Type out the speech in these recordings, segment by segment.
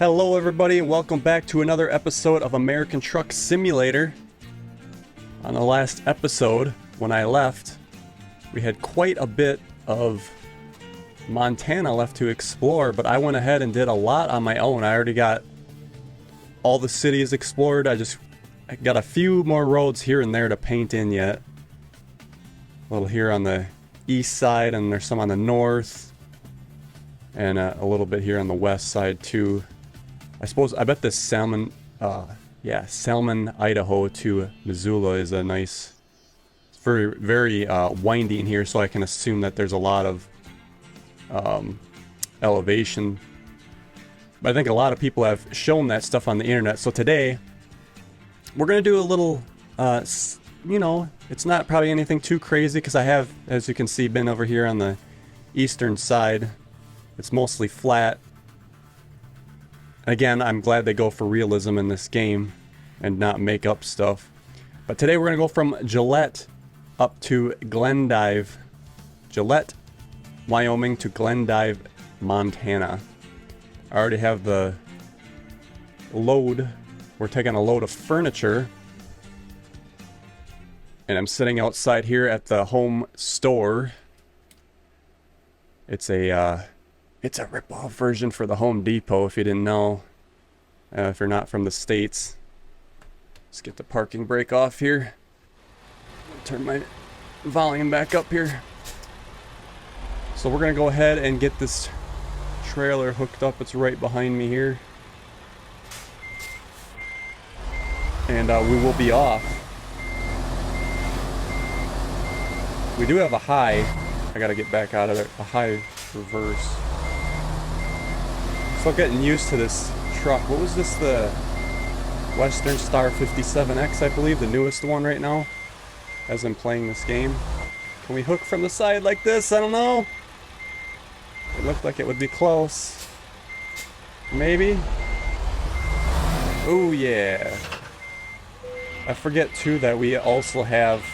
Hello everybody and welcome back to another episode of American Truck Simulator. On the last episode, when I left, we had quite a bit of Montana left to explore, but I went ahead and did a lot on my own. I already got all the cities explored. I got a few more roads here and there to paint in yet. A little here on the east side, and there's some on the north, and a little bit here on the west side too. I bet this Salmon, Idaho to Missoula is a nice, it's very, very windy in here, so I can assume that there's a lot of elevation. But I think a lot of people have shown that stuff on the internet. So today, we're going to do a little, it's not probably anything too crazy because I have, as you can see, been over here on the eastern side. It's mostly flat. Again, I'm glad they go for realism in this game and not make up stuff. But today we're going to go from Gillette up to Glendive. Gillette, Wyoming to Glendive, Montana. I already have the load. We're taking a load of furniture. And I'm sitting outside here at the home store. It's a rip-off version for the Home Depot, if you didn't know. If you're not from the States. Let's get the parking brake off here. Turn my volume back up here. So we're going to go ahead and get this trailer hooked up. It's right behind me here. And we will be off. We do have a high. I got to get back out of it. A high reverse. Still getting used to this truck. What was this? The Western Star 57X, I believe, the newest one right now, as I'm playing this game. Can we hook from the side like this? I don't know. It looked like it would be close. Maybe. Oh yeah. I forget too that we also have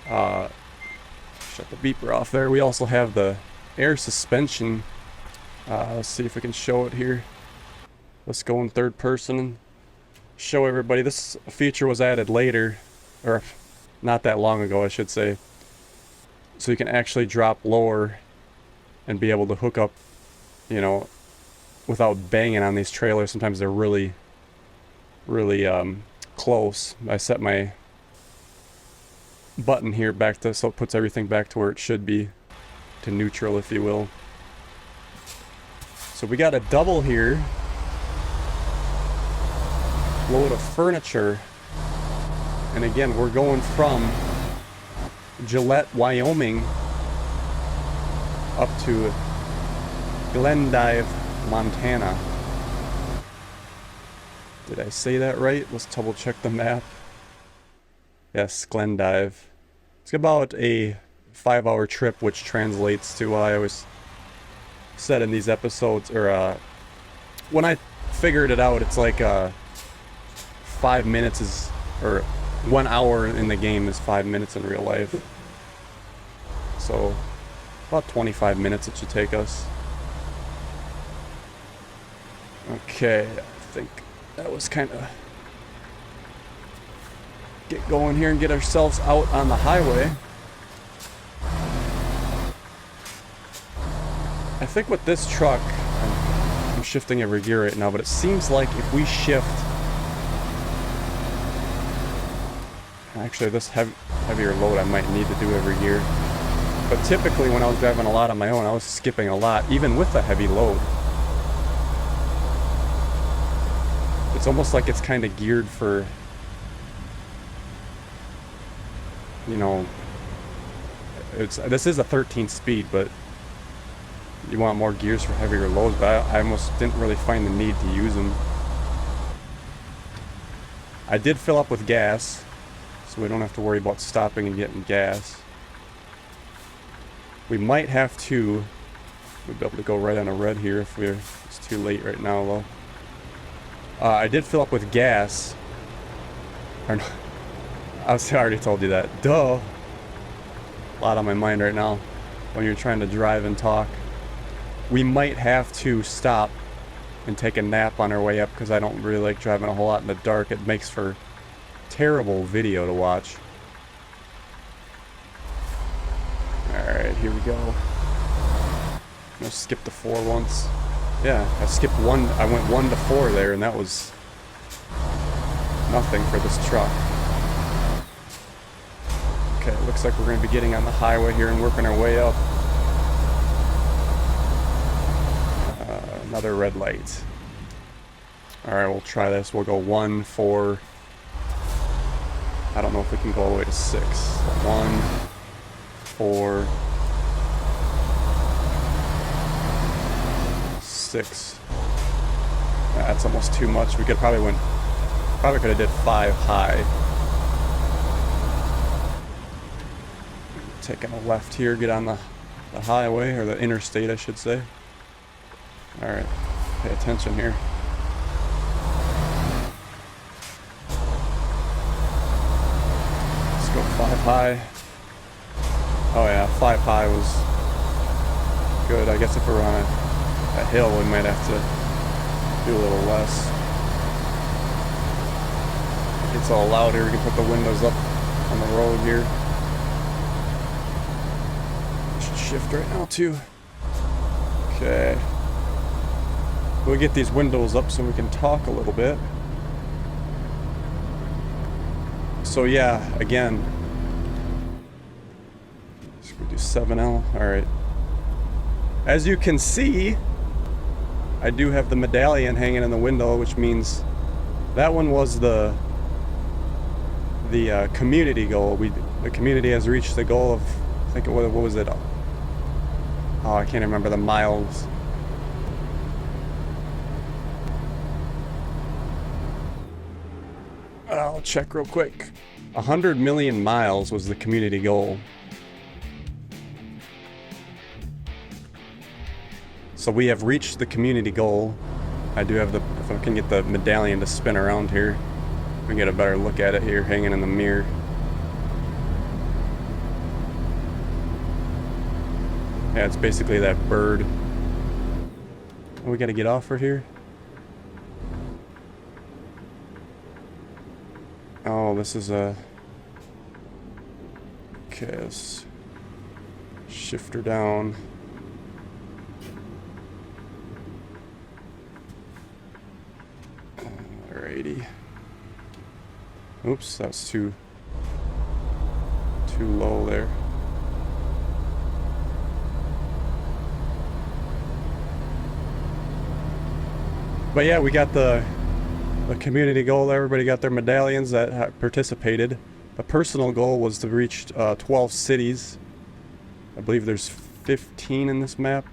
shut the beeper off there. We also have the air suspension. Let's see if we can show it here. Let's go in third person and show everybody. This feature was added later, or not that long ago, I should say. So you can actually drop lower and be able to hook up, without banging on these trailers. Sometimes they're really, really close. I set my button here back to, so it puts everything back to where it should be, to neutral, if you will. So we got a double here. Load of furniture. And again, we're going from Gillette, Wyoming up to Glendive, Montana. Did I say that right? Let's double check the map. Yes, Glendive. It's about a 5-hour trip, which translates to, I always said in these episodes, or when I figured it out, it's like 5 minutes is, or 1 hour in the game is 5 minutes in real life. So about 25 minutes it should take us. Okay, I think that was kind of get going here and get ourselves out on the highway. I think with this truck, I'm shifting every gear right now, but it seems like if we shift, actually this heavier load I might need to do every gear, but typically when I was driving a lot on my own, I was skipping a lot, even with a heavy load. It's almost like it's kind of geared for, this is a 13 speed, but you want more gears for heavier loads, but I almost didn't really find the need to use them. I did fill up with gas, so we don't have to worry about stopping and getting gas. We might have to, we'll be able to go right on a red here if it's too late right now though. I did fill up with gas. Or no, I already told you that. Duh. A lot on my mind right now when you're trying to drive and talk. We might have to stop and take a nap on our way up because I don't really like driving a whole lot in the dark. It makes for terrible video to watch. Alright, here we go. I'm gonna skip the 4 once. Yeah, I skipped 1. I went 1 to 4 there, and that was nothing for this truck. Okay, it looks like we're going to be getting on the highway here and working our way up. Another red light. Alright, we'll try this. We'll go 1, 4. I don't know if we can go all the way to 6. 1, 4, 6. That's almost too much. We could probably could have did 5 high. Taking a left here, get on the highway, or the interstate I should say. Alright, pay attention here. Let's go 5 high. Oh yeah, 5 high was good. I guess if we're on a hill, we might have to do a little less. It's all loud here. We can put the windows up on the road here. Should shift right now too. Okay. We'll get these windows up so we can talk a little bit. So yeah, again, let's go do 7L. Alright. As you can see, I do have the medallion hanging in the window, which means that one was the community goal. The community has reached the goal of, I think what was it? Oh, I can't remember the miles. I'll check real quick. 100 million miles was the community goal. So we have reached the community goal. I do have if I can get the medallion to spin around here, we can get a better look at it here, hanging in the mirror. Yeah, it's basically that bird. Oh, we gotta get off right here. Oh, this is a... Okay, let's shift her down. Alrighty. Oops, that's too low there. But yeah, we got the community goal. Everybody got their medallions that participated. The personal goal was to reach 12 cities. I believe there's 15 in this map.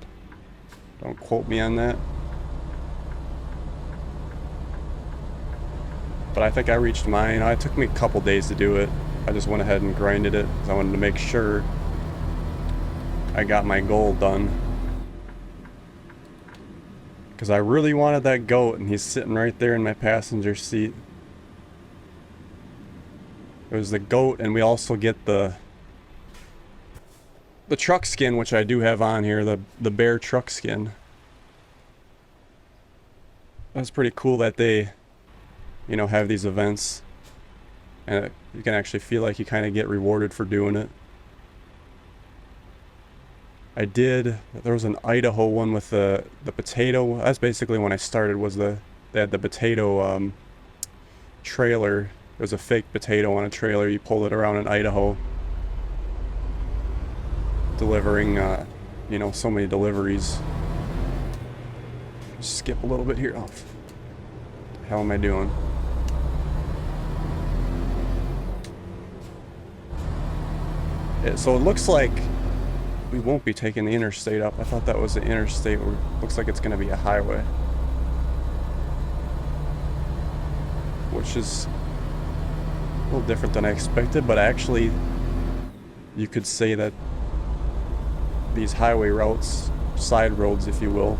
Don't quote me on that. But I think I reached mine. It took me a couple days to do it. I just went ahead and grinded it because I wanted to make sure I got my goal done. Because I really wanted that goat, and he's sitting right there in my passenger seat. It was the goat, and we also get the truck skin, which I do have on here, the bear truck skin. That's pretty cool that they, you know, have these events, and you can actually feel like you kind of get rewarded for doing it. There was an Idaho one with the potato. That's basically when I started, they had the potato trailer. It was a fake potato on a trailer. You pulled it around in Idaho, delivering, you know, so many deliveries. Skip a little bit here. Oh, what the hell am I doing? So it looks like we won't be taking the interstate up. I thought that was the interstate. Looks like it's going to be a highway, which is a little different than I expected, but actually you could say that these highway routes, side roads if you will,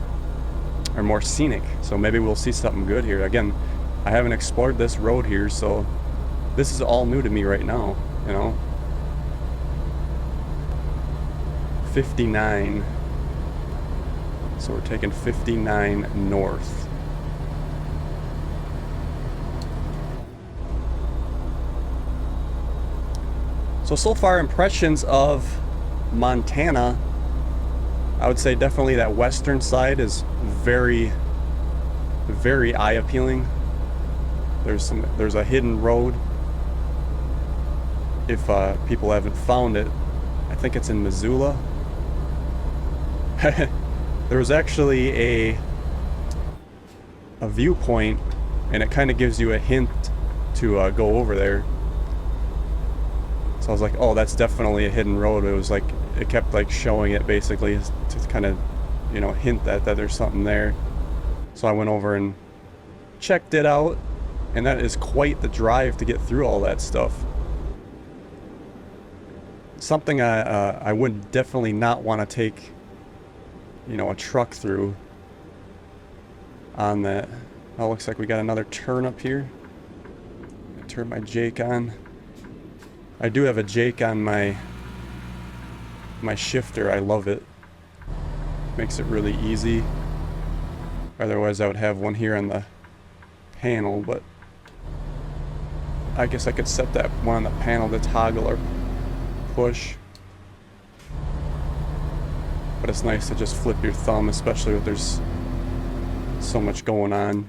are more scenic. So maybe we'll see something good here. Again, I haven't explored this road here, so this is all new to me right now, you know. 59. So we're taking 59 north. So far impressions of Montana, I would say definitely that western side is very, very eye appealing. There's a hidden road. If people haven't found it, I think it's in Missoula. There was actually a viewpoint, and it kind of gives you a hint to go over there. So I was like, oh, that's definitely a hidden road. It was like, it kept like showing it basically to kind of, you know, hint that there's something there. So I went over and checked it out, and that is quite the drive to get through all that stuff. Something I would definitely not want to take, you know, a truck through on that. Oh, looks like we got another turn up here. Turn my Jake on. I do have a Jake on my shifter. I love it. Makes it really easy. Otherwise I would have one here on the panel, but I guess I could set that one on the panel to toggle or push. But it's nice to just flip your thumb, especially if there's so much going on.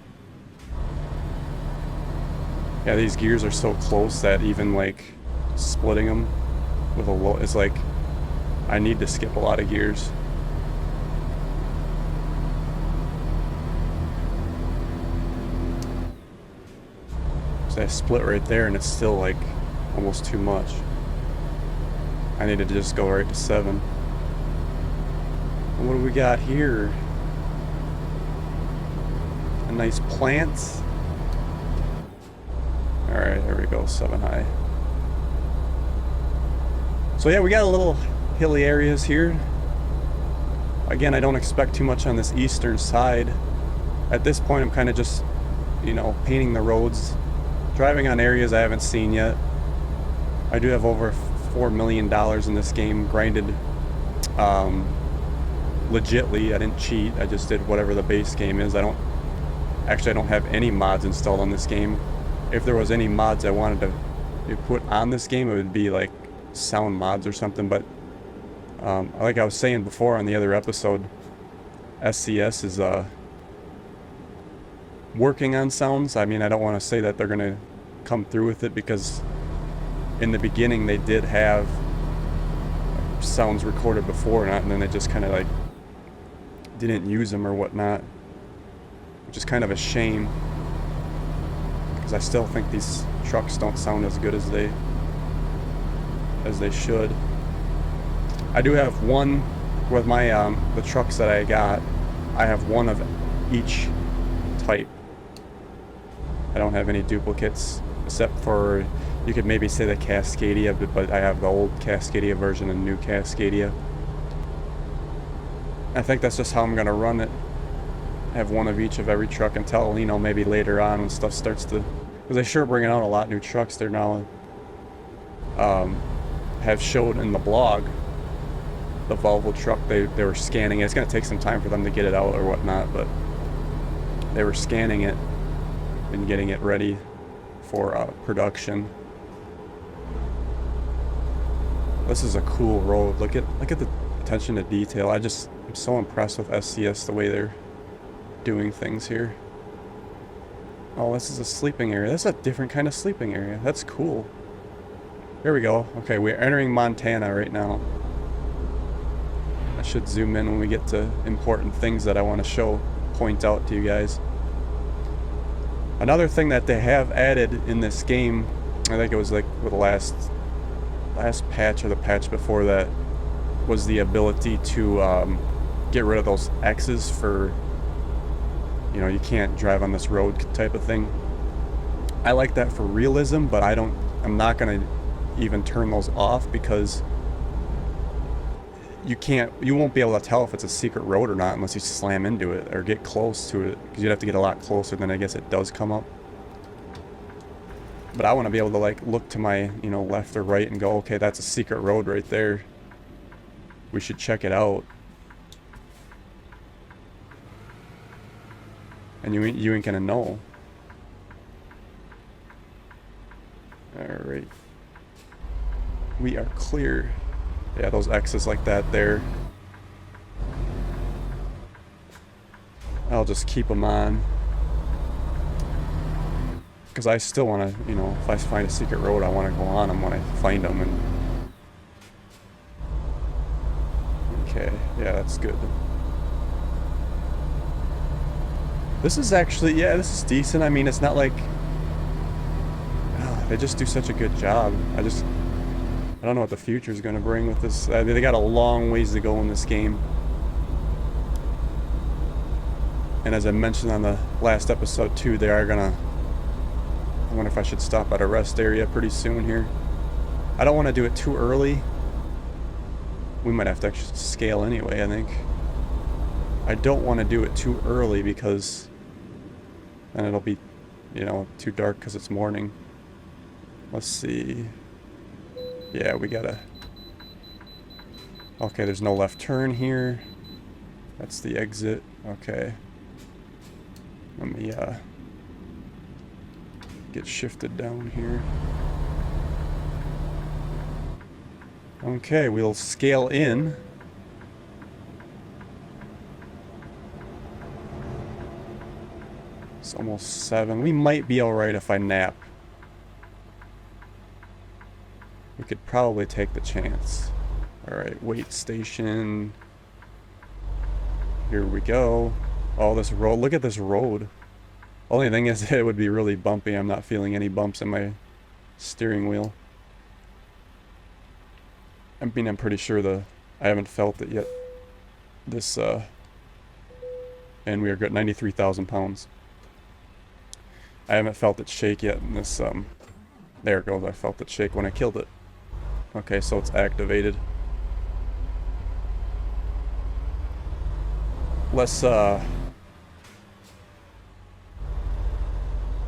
Yeah, these gears are so close that even like splitting them with a low is like, I need to skip a lot of gears. So I split right there and it's still like almost too much. I needed to just go right to 7. And what do we got here? A nice plant. Alright, there we go, 7 high. So yeah, we got a little hilly areas here. Again, I don't expect too much on this eastern side. At this point, I'm kind of just, you know, painting the roads, driving on areas I haven't seen yet. I do have over $4 million in this game grinded legitly. I didn't cheat. I just did whatever the base game is. I don't have any mods installed on this game. If there was any mods I wanted to put on this game, it would be like sound mods or something. But like I was saying before on the other episode, SCS is working on sounds. I mean, I don't want to say that they're gonna come through with it, because in the beginning they did have sounds recorded before, and then they just kind of like didn't use them or whatnot, which is kind of a shame, because I still think these trucks don't sound as good as they should. I do have one with my the trucks that I got. I have one of each type. I don't have any duplicates, except for, you could maybe say the Cascadia, but I have the old Cascadia version and new Cascadia. I think that's just how I'm gonna run it. Have one of each of every truck until, you know, maybe later on when stuff starts to, because they sure bringing out a lot of new trucks. They're now have showed in the blog the Volvo truck. They were scanning it. It's gonna take some time for them to get it out or whatnot, but they were scanning it and getting it ready for production. This is a cool road. Look at the attention to detail. I'm so impressed with SCS, the way they're doing things here. Oh, this is a sleeping area. That's a different kind of sleeping area. That's cool. There we go. Okay, we're entering Montana right now. I should zoom in when we get to important things that I want to point out to you guys. Another thing that they have added in this game, I think it was like with the last patch or the patch before that, was the ability to get rid of those X's for, you know, you can't drive on this road type of thing. I like that for realism, but I'm not gonna even turn those off, because you won't be able to tell if it's a secret road or not unless you slam into it or get close to it, because you'd have to get a lot closer than I guess it does come up. But I want to be able to like look to my, you know, left or right and go, okay, that's a secret road right there. We should check it out. And you ain't gonna know. Alright. We are clear. Yeah, those X's like that there. I'll just keep them on. Because I still want to, you know, if I find a secret road, I want to go on them when I find them. And okay, yeah, that's good. This is actually, yeah, this is decent. I mean, it's not like... they just do such a good job. I don't know what the future is going to bring with this. I mean, they got a long ways to go in this game. And as I mentioned on the last episode too, they are gonna... I wonder if I should stop at a rest area pretty soon here. I don't want to do it too early. We might have to actually scale anyway, I think. I don't want to do it too early because then it'll be, you know, too dark because it's morning. Let's see. Yeah, we gotta... Okay, there's no left turn here. That's the exit. Okay. Let me, get shifted down here. Okay, we'll scale in. It's almost 7. We might be alright if I nap. We could probably take the chance. Alright, wait station. Here we go. Oh, this road. Look at this road. Only thing is, it would be really bumpy. I'm not feeling any bumps in my steering wheel. I mean, I'm pretty sure I haven't felt it yet. This, and we are at 93,000 pounds. I haven't felt it shake yet in this, there it goes. I felt it shake when I killed it. Okay, so it's activated. Let's, I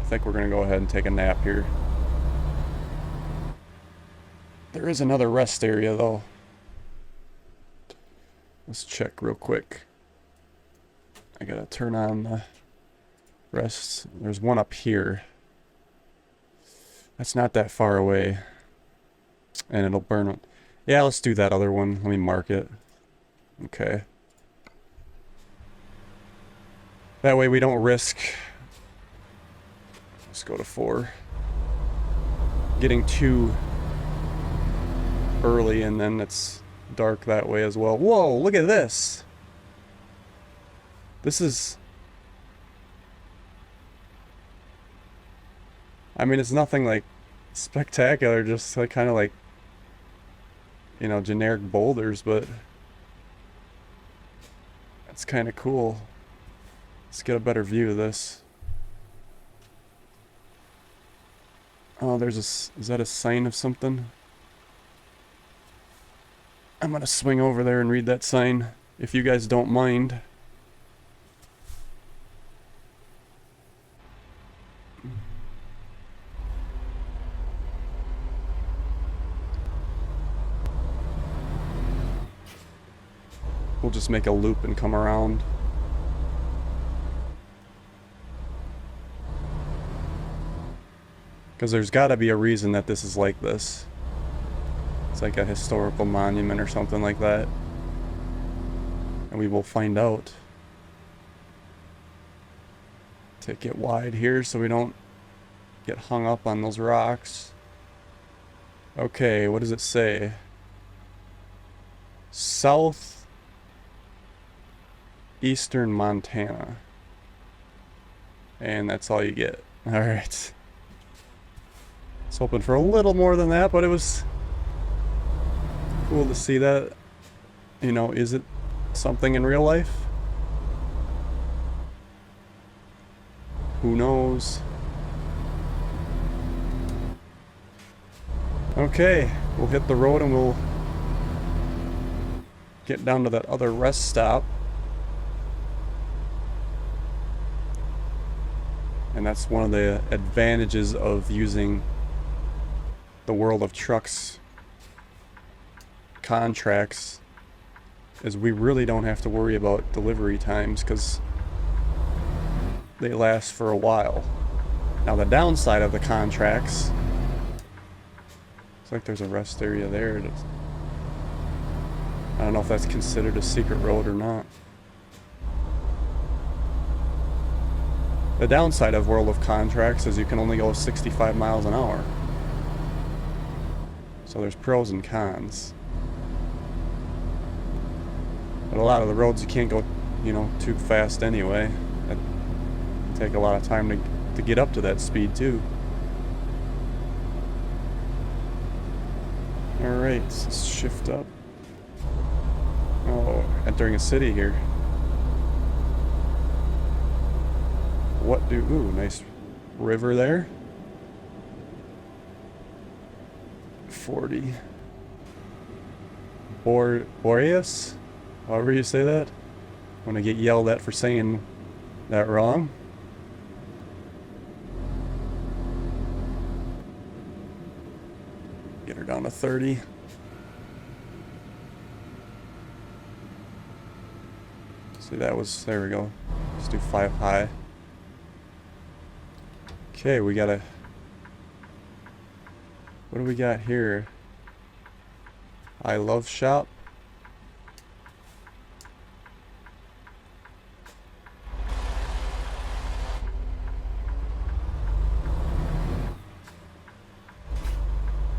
think we're gonna go ahead and take a nap here. There is another rest area though. Let's check real quick. I gotta turn on the rest. There's one up here. That's not that far away. And it'll burn it. Yeah, let's do that other one. Let me mark it. Okay. That way we don't risk... Let's go to 4. Getting too early and then it's dark that way as well. Whoa, look at this. This is... I mean, it's nothing like spectacular, just like kind of like, you know, generic boulders, but it's kind of cool. Let's get a better view of this. Oh, there's a... Is that a sign of something? I'm gonna swing over there and read that sign, if you guys don't mind. We'll just make a loop and come around. Because there's got to be a reason that this is like this. It's like a historical monument or something like that. And we will find out. Take it wide here so we don't get hung up on those rocks. Okay, what does it say? South Eastern Montana. And that's all you get. Alright. I was hoping for a little more than that, but it was cool to see that. You know, is it something in real life? Who knows? Okay, we'll hit the road and we'll get down to that other rest stop. And that's one of the advantages of using the World of Trucks contracts, is we really don't have to worry about delivery times because they last for a while. Now the downside of the contracts, like there's a rest area there. I don't know if that's considered a secret road or not. The downside of World of Contracts is you can only go 65 miles an hour. So there's pros and cons. But a lot of the roads you can't go, you know, too fast anyway. It'd take a lot of time to get up to that speed too. Alright, let's shift up. Oh, entering a city here. What do... Ooh, nice river there. 40. Boreas? However you say that. I'm gonna get yelled at for saying that wrong. Get her down to 30. See, that was... There we go. Let's do 5 high. Okay, we got a... What do we got here? I love shop.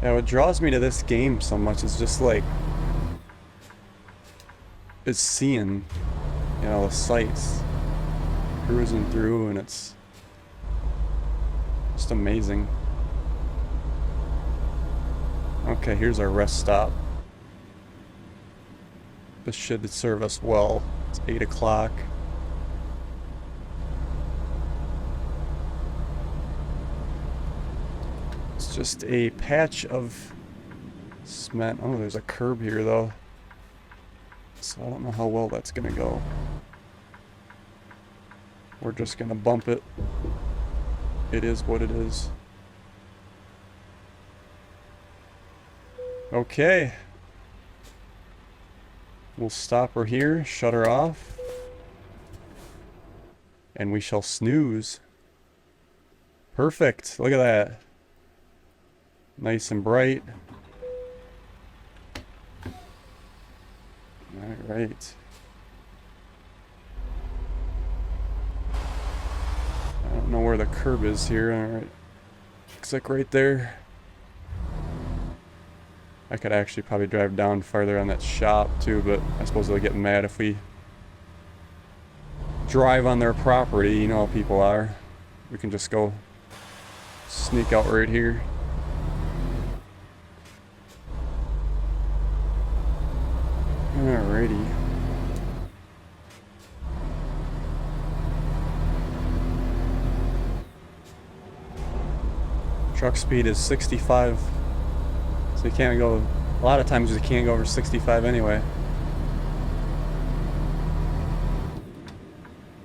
Yeah, what draws me to this game so much is just like... It's seeing, you know, the sights. Cruising through, and it's... just amazing. Okay, here's our rest stop. This should serve us well. It's 8 o'clock. It's just a patch of cement. Oh, there's a curb here though. So I don't know how well that's gonna go. We're just gonna bump it. It is what it is. Okay. We'll stop her here, shut her off, and we shall snooze. Perfect. Look at that. Nice and bright. Alright. I don't know where the curb is here. Alright. Looks like right there. I could actually probably drive down farther on that shop too, but I suppose they'll get mad if we drive on their property. You know how people are. We can just go sneak out right here. Alrighty. Truck speed is 65. So you can't go, a lot of times you can't go over 65 anyway.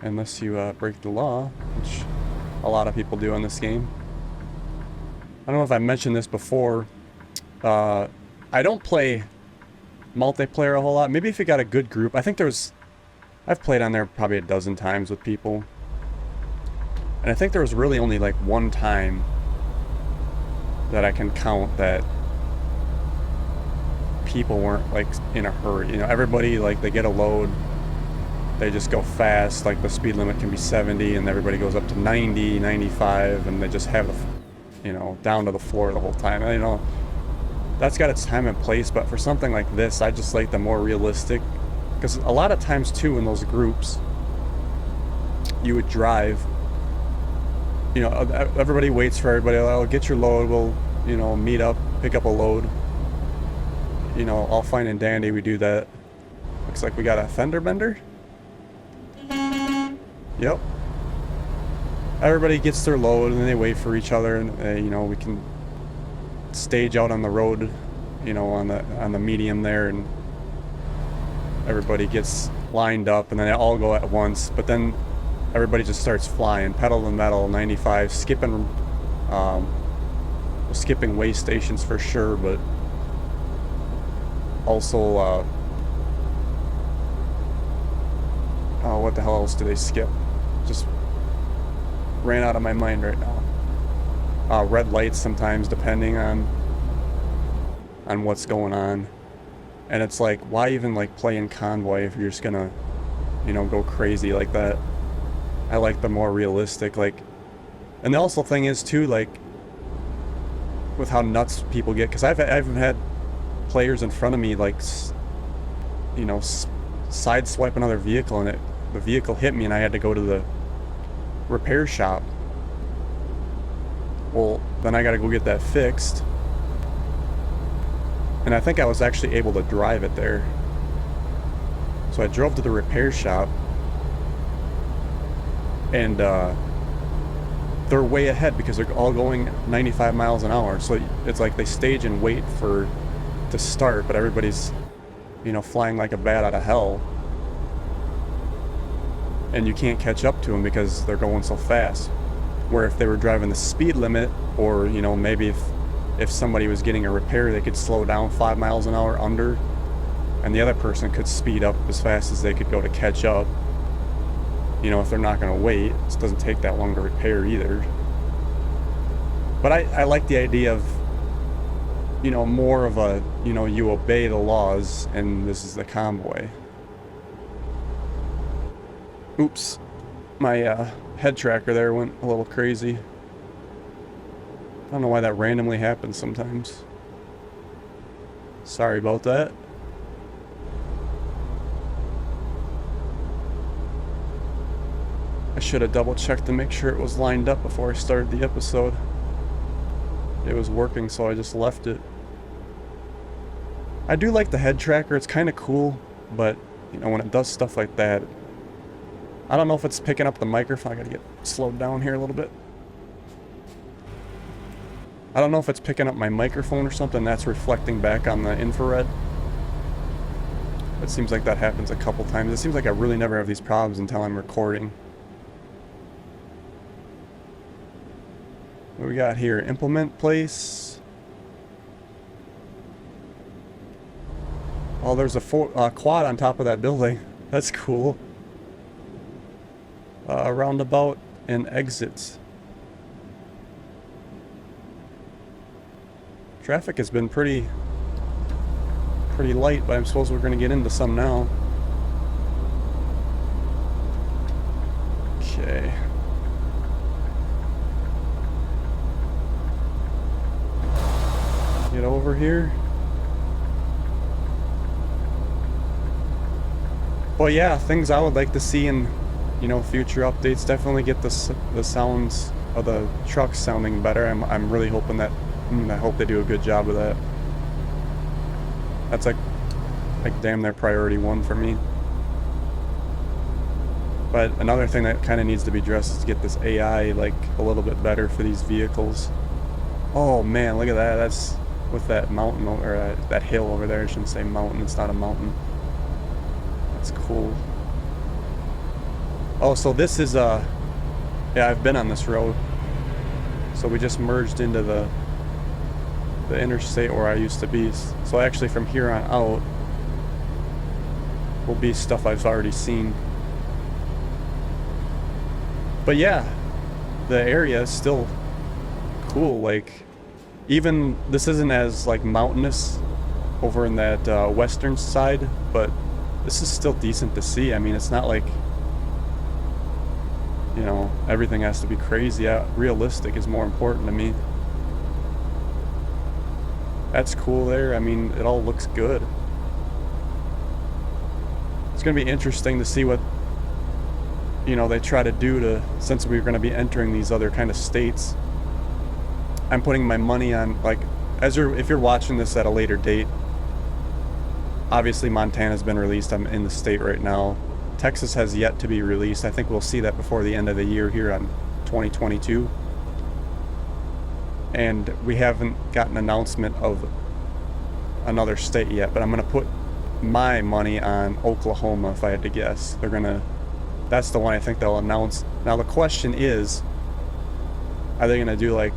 Unless you break the law, which a lot of people do in this game. I don't know if I mentioned this before. I don't play multiplayer a whole lot. Maybe if you got a good group. I think I've played on there probably a dozen times with people. And I think there was really only like one time that I can count that people weren't like in a hurry. You know, everybody, like, they get a load, they just go fast. Like the speed limit can be 70 and everybody goes up to 90, 95, and they just have the, you know, down to the floor the whole time. And, you know, that's got its time and place, but for something like this, I just like the more realistic, because a lot of times too in those groups you would drive, you know, everybody waits for everybody. Oh, get your load, we'll, you know, meet up, pick up a load. You know, all fine and dandy, we do that. Looks like we got a fender bender. Yep. Everybody gets their load and they wait for each other, and you know, we can stage out on the road, you know, on the medium there, and everybody gets lined up and then they all go at once, but then everybody just starts flying, pedal to the metal, 95, skipping way stations for sure, but also oh, what the hell else do they skip? Just ran out of my mind right now. Red lights sometimes, depending on on what's going on. And it's like, why even like play in convoy if you're just gonna, you know, go crazy like that? I like the more realistic, like, and the also thing is too, like, with how nuts people get, because I've had players in front of me, like, you know, sideswipe another vehicle, and the vehicle hit me, and I had to go to the repair shop. Well, then I got to go get that fixed, and I think I was actually able to drive it there. So I drove to the repair shop, and they're way ahead because they're all going 95 miles an hour. So it's like they stage and wait to start, but everybody's, you know, flying like a bat out of hell. And you can't catch up to them because they're going so fast. Where if they were driving the speed limit, or, you know, maybe if somebody was getting a repair, they could slow down 5 miles an hour under, and the other person could speed up as fast as they could go to catch up. You know, if they're not going to wait, it doesn't take that long to repair either. But I like the idea of, you know, more of a, you know, you obey the laws, and this is the convoy. Oops. My head tracker there went a little crazy. I don't know why that randomly happens sometimes. Sorry about that. I should have double checked to make sure it was lined up before I started the episode. It was working, so I just left it. I do like the head tracker, it's kind of cool, but, you know, when it does stuff like that, I don't know if it's picking up the microphone. I gotta get slowed down here a little bit. I don't know if it's picking up my microphone or something that's reflecting back on the infrared. It seems like that happens a couple times. It seems like I really never have these problems until I'm recording. What we got here? Implement place. Oh, there's a quad on top of that building. That's cool. Roundabout and exits. Traffic has been pretty light, but I suppose we're going to get into some now. Okay. Get over here. But yeah, things I would like to see in, you know, future updates. Definitely get the sounds of the trucks sounding better. I'm really hoping that, I hope they do a good job of that. That's like damn near priority one for me. But another thing that kind of needs to be addressed is to get this AI like a little bit better for these vehicles. Oh man, look at that. That's with that mountain, or that hill over there. I shouldn't say mountain, it's not a mountain. That's cool. Oh, so this is yeah, I've been on this road. So we just merged into the interstate where I used to be. So actually from here on out will be stuff I've already seen. But yeah, the area is still cool. Like, even this isn't as like mountainous over in that western side, but this is still decent to see. I mean, it's not like, you know, everything has to be crazy. Realistic is more important to me. That's cool there. I mean, it all looks good. It's going to be interesting to see what, you know, they try to do to, since we're going to be entering these other kind of states. I'm putting my money on, like, if you're watching this at a later date, obviously Montana's been released. I'm in the state right now. Texas has yet to be released. I think we'll see that before the end of the year here on 2022. And we haven't got an announcement of another state yet, but I'm going to put my money on Oklahoma if I had to guess. That's the one I think they'll announce. Now the question is, are they going to do like,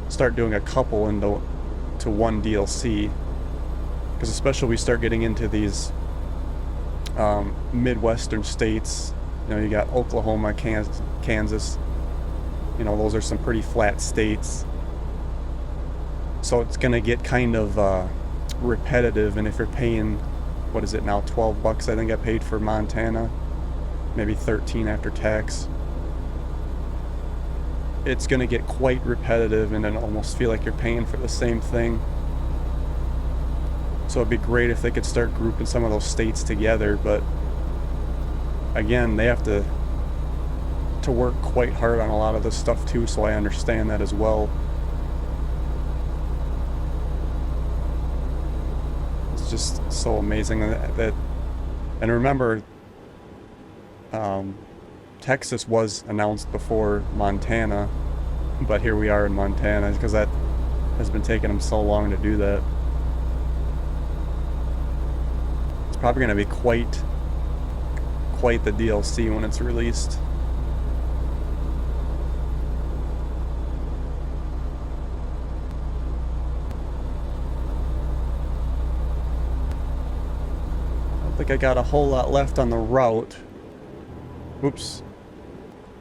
start doing a couple into one DLC? Because especially we start getting into these Midwestern states, you know, you got Oklahoma, Kansas, you know, those are some pretty flat states. So it's going to get kind of repetitive, and if you're paying, what is it now, 12 bucks I think I paid for Montana, maybe 13 after tax, it's gonna get quite repetitive and it'll almost feel like you're paying for the same thing. So it'd be great if they could start grouping some of those states together, but again, they have to work quite hard on a lot of this stuff too, so I understand that as well. It's just so amazing that and remember, Texas was announced before Montana, but here we are in Montana because that has been taking them so long to do that. It's probably going to be quite the DLC when it's released. I don't think I got a whole lot left on the route. Oops.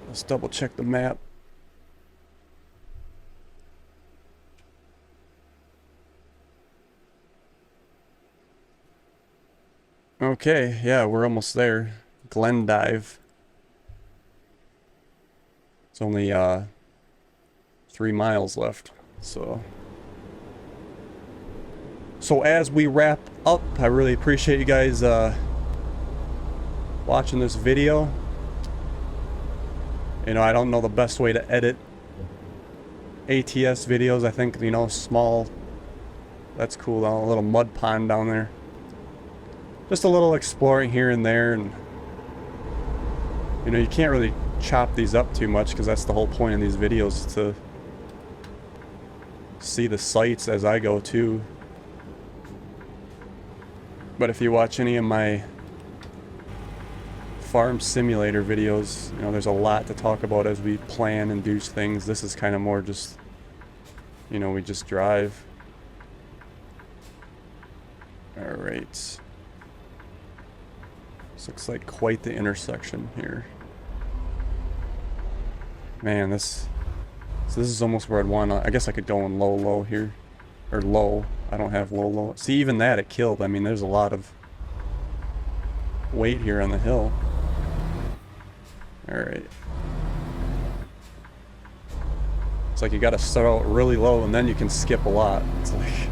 Let's double check the map. Okay, yeah, we're almost there. Glendive. It's only 3 miles left. So as we wrap up, I really appreciate you guys watching this video. You know, I don't know the best way to edit ATS videos. I think, you know, small, that's cool though, a little mud pond down there. Just a little exploring here and there, and you know, you can't really chop these up too much because that's the whole point of these videos, to see the sights as I go too. But if you watch any of my farm simulator videos, you know, there's a lot to talk about as we plan and do things. This is kind of more just, you know, we just drive. Alright. This looks like quite the intersection here. Man, so this is almost where I'd want to, I guess I could go in low here. Or low. I don't have low. See, even that it killed. I mean, there's a lot of weight here on the hill. Alright. It's like you gotta start out really low and then you can skip a lot. It's like,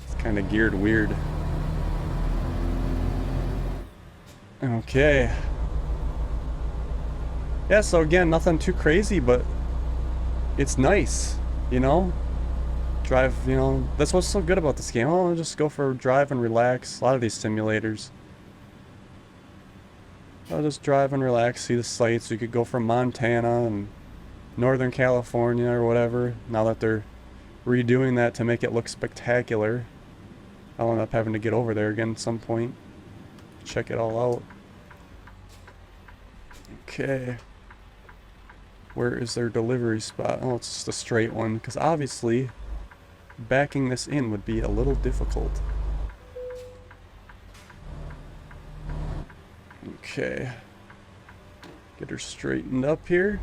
it's kind of geared weird. Okay. Yeah, so again, nothing too crazy, but it's nice, you know? Drive, you know, that's what's so good about this game. Oh, just go for a drive and relax. A lot of these simulators, I'll just drive and relax, see the sights. You could go from Montana and Northern California or whatever. Now that they're redoing that to make it look spectacular, I'll end up having to get over there again at some point. Check it all out. Okay. Where is their delivery spot? Oh, it's just a straight one, because obviously backing this in would be a little difficult. Okay. Get her straightened up here.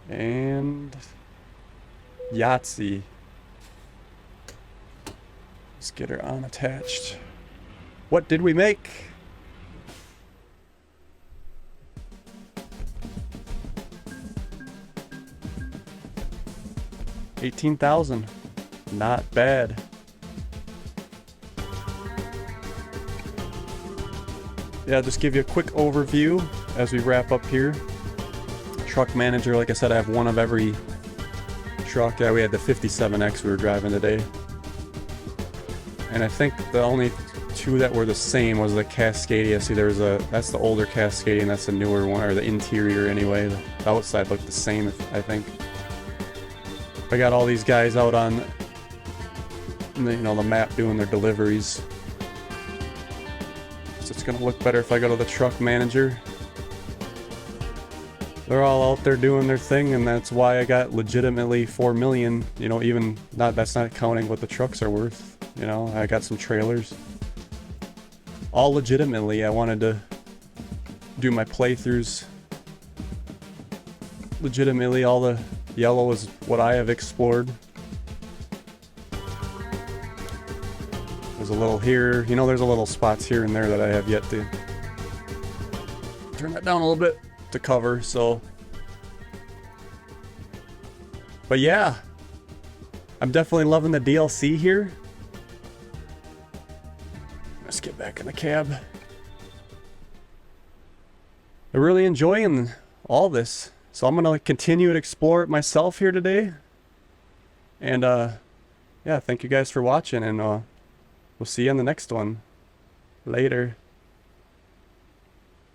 And Yahtzee. Let's get her unattached. What did we make? $18,000. Not bad. Yeah, just give you a quick overview as we wrap up here. Truck manager, like I said, I have one of every truck. Yeah, we had the 57X we were driving today. And I think the only two that were the same was the Cascadia. See, there's that's the older Cascadia and that's the newer one, or the interior anyway. The outside looked the same, I think. I got all these guys out on the, you know, the map doing their deliveries. So it's gonna look better if I go to the truck manager. They're all out there doing their thing, and that's why I got legitimately 4 million. You know, even not, that's not counting what the trucks are worth. You know, I got some trailers. All legitimately, I wanted to do my playthroughs legitimately all the yellow is what I have explored. There's a little here, you know, there's a little spots here and there that I have yet to turn that down a little bit to cover, so. But yeah, I'm definitely loving the DLC here. Let's get back in the cab. I'm really enjoying all this, so I'm gonna continue to explore it myself here today. And yeah, thank you guys for watching, and we'll see you on the next one. Later.